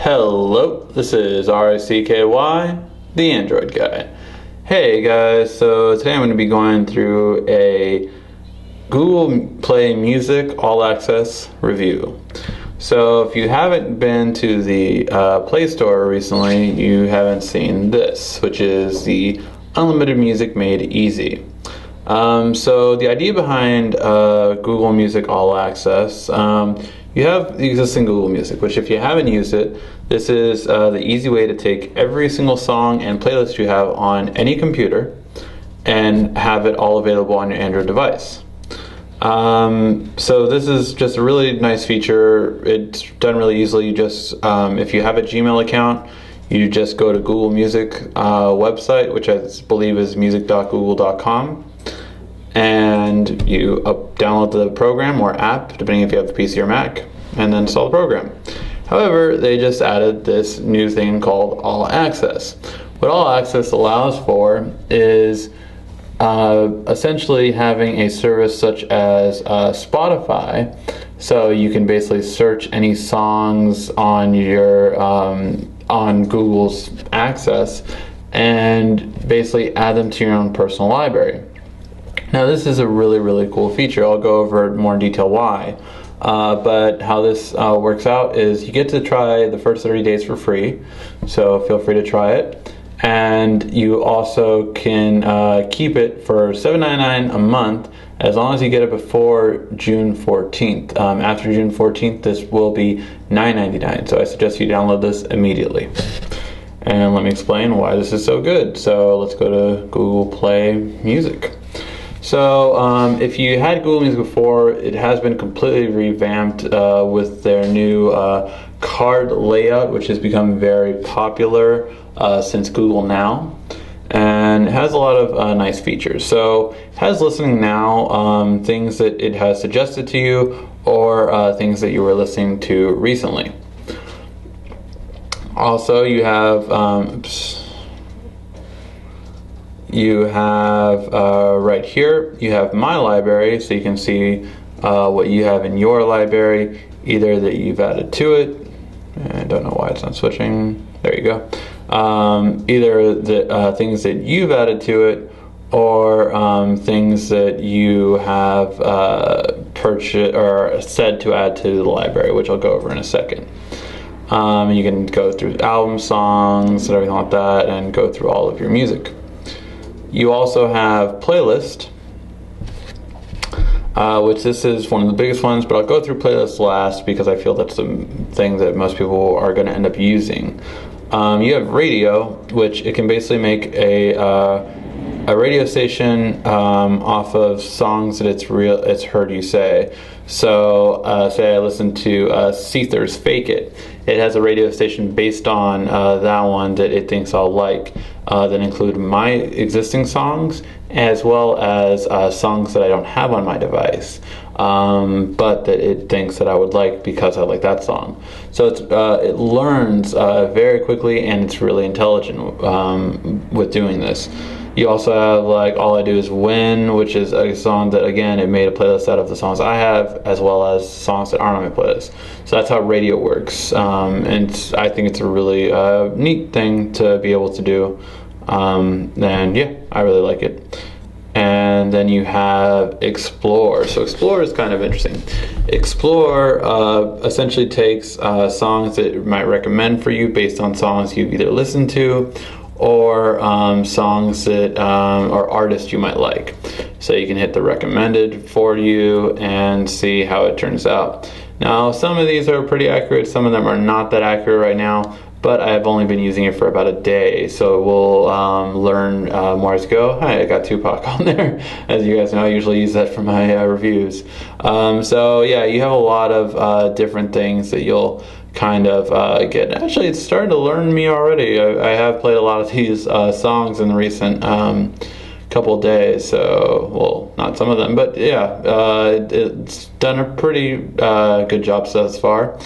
Hello, this is RICKY, the Android guy. Hey guys, so today I'm going to be going through a Google Play Music All Access review. So if you haven't been to the Play Store recently, you haven't seen this, which is the Unlimited Music Made Easy. So the idea behind Google Music All Access, you have the existing Google Music, which if you haven't used it, this is the easy way to take every single song and playlist you have on any computer and have it all available on your Android device. So this is just a really nice feature. It's done really easily. You just, if you have a Gmail account, you just go to Google Music website, which I believe is music.google.com, and you download the program or app, depending if you have the PC or Mac, and then install the program. However, they just added this new thing called All Access. What All Access allows for is essentially having a service such as Spotify, so you can basically search any songs on your on Google's Access and basically add them to your own personal library. Now this is a really cool feature. I'll go over it more in detail why. But how this works out is you get to try the first 30 days for free, so feel free to try it. And you also can keep it for $7.99 a month as long as you get it before June 14th. After June 14th, this will be $9.99, so I suggest you download this immediately. And let me explain why this is so good. So let's go to Google Play Music. So if you had Google Music before, it has been completely revamped with their new card layout, which has become very popular since Google Now, and it has a lot of nice features. So it has listening now, things that it has suggested to you, or things that you were listening to recently. Also, you have right here, you have My Library, so you can see what you have in your library, either that you've added to it. I don't know why it's not switching. There you go. Either the things that you've added to it, or things that you have purchased or said to add to the library, which I'll go over in a second. You can go through album songs and everything like that, and go through all of your music. You also have playlist, which this is one of the biggest ones, but I'll go through playlist last because I feel that's the thing that most people are going to end up using. You have radio, which it can basically make a radio station off of songs that it's heard you say. So say I listen to Seether's Fake It. It has a radio station based on that one that it thinks I'll like, that include my existing songs as well as songs that I don't have on my device, but that it thinks that I would like because I like that song. So it learns very quickly, and it's really intelligent with doing this. You also have like All I Do Is Win, which is a song that, again, it made a playlist out of the songs I have as well as songs that aren't on my playlist. So that's how radio works, and I think it's a really neat thing to be able to do, and yeah, I really like it. And then you have Explore. So Explore is kind of interesting. Explore essentially takes songs that it might recommend for you based on songs you've either listened to or songs that or artists you might like. So you can hit the recommended for you and see how it turns out. Now some of these are pretty accurate, some of them are not that accurate right now, but I've only been using it for about a day, so we'll learn more as we go. Hi, I got Tupac on there. As you guys know, I usually use that for my reviews. So yeah, you have a lot of different things that you'll kind of get. Actually, it's starting to learn me already. I have played a lot of these songs in the recent couple days, so, well, not some of them, but yeah, it's done a pretty good job thus far.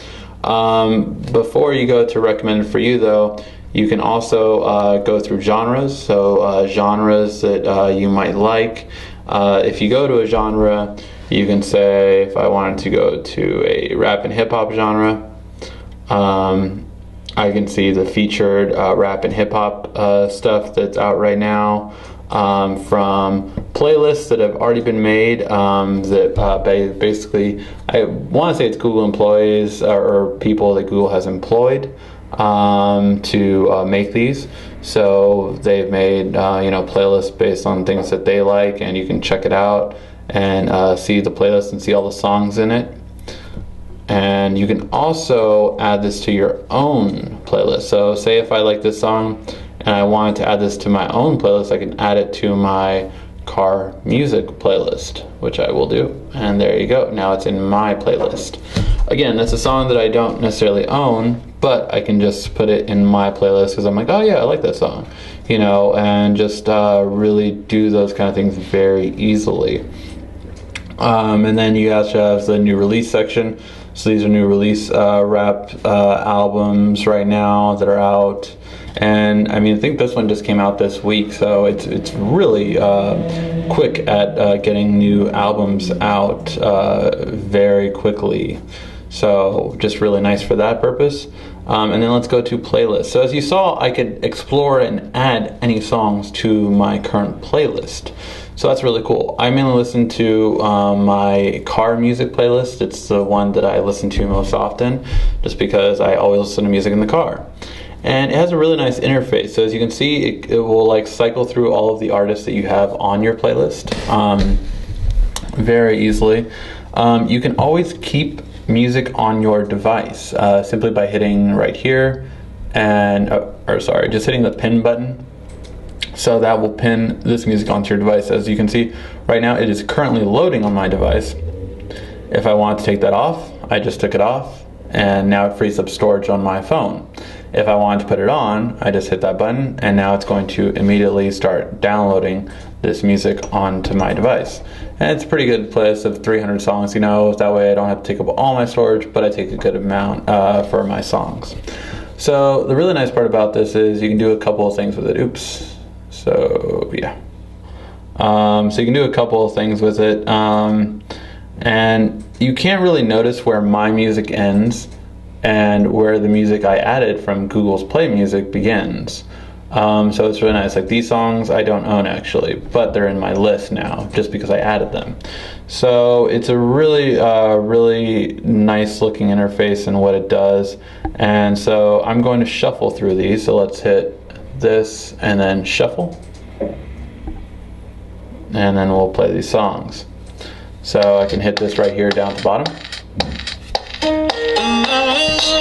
Before you go to recommended for you, though, you can also go through genres, so genres that you might like. If you go to a genre, you can say, if I wanted to go to a rap and hip hop genre, I can see the featured rap and hip hop stuff that's out right now, from playlists that have already been made, that basically, I want to say it's Google employees or people that Google has employed to make these. So they've made playlists based on things that they like, and you can check it out and see the playlist and see all the songs in it. And you can also add this to your own playlist. So say if I like this song and I wanted to add this to my own playlist, I can add it to my car music playlist, which I will do. And there you go. Now it's in my playlist. Again, that's a song that I don't necessarily own, but I can just put it in my playlist because I'm like, oh yeah, I like that song, and just really do those kind of things very easily. And then you also have the new release section. So these are new release rap albums right now that are out, and I think this one just came out this week, so it's really quick at getting new albums out very quickly. So just really nice for that purpose. And then let's go to playlists. So as you saw, I could explore and add any songs to my current playlist. So that's really cool. I mainly listen to my car music playlist. It's the one that I listen to most often, just because I always listen to music in the car. And it has a really nice interface. So as you can see, it will cycle through all of the artists that you have on your playlist very easily. You can always keep music on your device simply by hitting right here and just hitting the pin button. So that will pin this music onto your device. As you can see right now, it is currently loading on my device. If I want to take that off, I just took it off, and now it frees up storage on my phone. If I want to put it on, I just hit that button, and now it's going to immediately start downloading this music onto my device. And it's a pretty good playlist of 300 songs, that way I don't have to take up all my storage, but I take a good amount for my songs. So the really nice part about this is you can do a couple of things with it. Oops. So yeah. So you can do a couple of things with it. And you can't really notice where my music ends and where the music I added from Google's Play Music begins. So it's really nice. Like these songs I don't own actually, but they're in my list now just because I added them. So it's a really, really nice looking interface in what it does. And so I'm going to shuffle through these. So let's hit this and then shuffle. And then we'll play these songs. So I can hit this right here down at the bottom.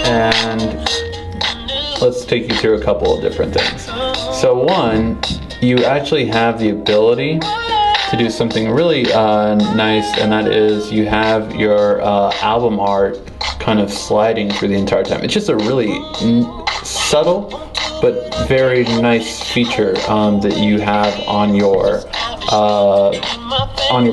And let's take you through a couple of different things. So one, you actually have the ability to do something really nice, and that is you have your album art kind of sliding through the entire time. It's just a really subtle but very nice feature that you have on your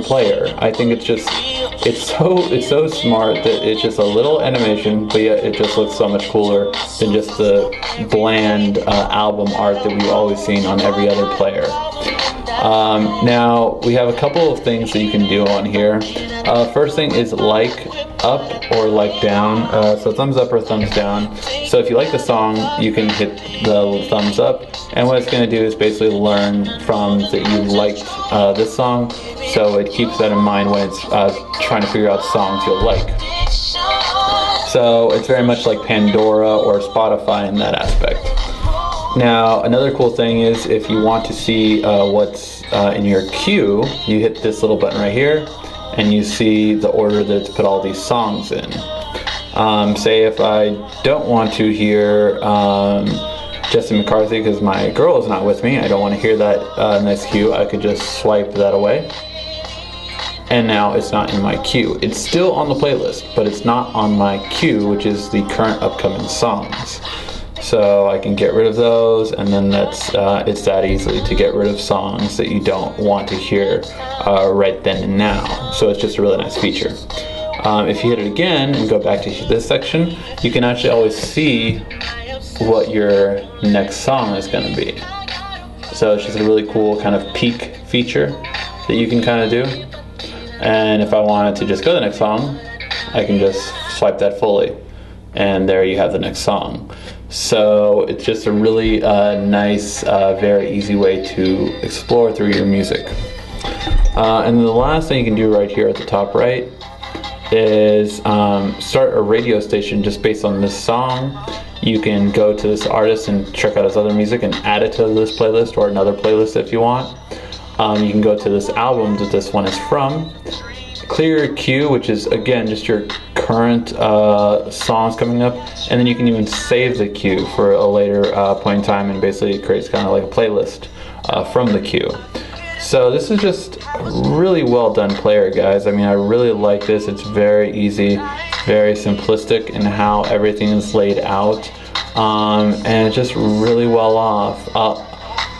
player. I think it's so smart that it's just a little animation, but yet it just looks so much cooler than just the bland album art that we've always seen on every other player. Now we have a couple of things that you can do on here. First thing is like up or like down, so thumbs up or thumbs down. So if you like the song, you can hit the thumbs up, and what it's going to do is basically learn from that you liked this song, so it keeps that in mind when it's trying to figure out songs you'll like. So it's very much like Pandora or Spotify in that aspect. Now another cool thing is if you want to see what's in your queue, you hit this little button right here and you see the order that it's put all these songs in. Say if I don't want to hear Justin McCarthy because my girl is not with me, I don't want to hear that in this queue, I could just swipe that away. And now it's not in my queue. It's still on the playlist, but it's not on my queue, which is the current upcoming songs. So I can get rid of those, and then it's that easily to get rid of songs that you don't want to hear right then and now. So it's just a really nice feature. If you hit it again and go back to this section, you can actually always see what your next song is going to be. So it's just a really cool kind of peek feature that you can kind of do. And if I wanted to just go to the next song, I can just swipe that fully, and there you have the next song. So it's just a really nice, very easy way to explore through your music. And then the last thing you can do right here at the top right is start a radio station just based on this song. You can go to this artist and check out his other music and add it to this playlist or another playlist if you want. You can go to this album that this one is from, clear your queue, which is again just your current songs coming up, and then you can even save the queue for a later point in time, and basically it creates kind of like a playlist from the queue. So this is just a really well done player, guys. I mean, I really like this. It's very easy, very simplistic in how everything is laid out, and it's just really well off.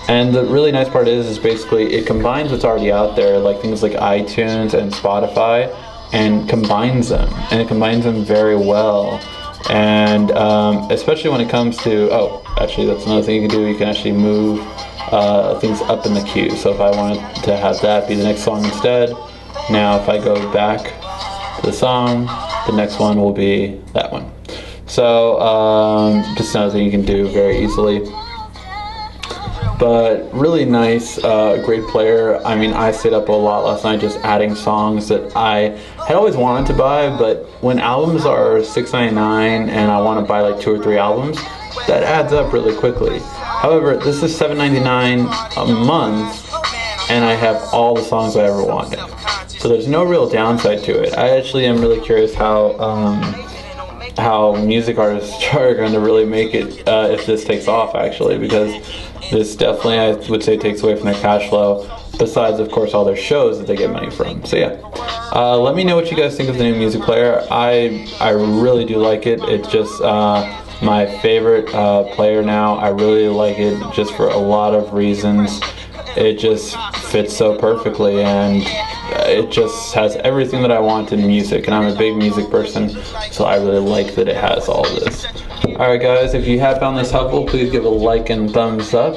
And the really nice part is basically it combines what's already out there, like things like iTunes and Spotify, and combines them, and it combines them very well. And especially when it comes to, oh, actually that's another thing you can do. You can actually move things up in the queue. So if I wanted to have that be the next song instead, now if I go back to the song, the next one will be that one. So just another thing you can do very easily. But really nice, great player. I mean, I stayed up a lot last night just adding songs that I had always wanted to buy, but when albums are $6.99 and I want to buy like 2 or 3 albums, that adds up really quickly. However, this is $7.99 a month, and I have all the songs I ever wanted. So there's no real downside to it. I actually am really curious how music artists are going to really make it if this takes off, actually, because this definitely, I would say, takes away from their cash flow, besides of course all their shows that they get money from. So yeah, let me know what you guys think of the new music player. I really do like it. It's just my favorite player now. I really like it just for a lot of reasons. It just fits so perfectly, and it just has everything that I want in music, and I'm a big music person, so I really like that it has all of this. Alright guys, if you have found this helpful, please give a like and thumbs up,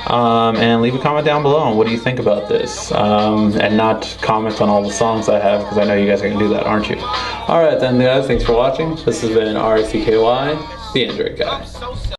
and leave a comment down below on what do you think about this, and not comment on all the songs I have, because I know you guys are going to do that, aren't you? Alright then guys, thanks for watching. This has been RACKY, the Android Guy.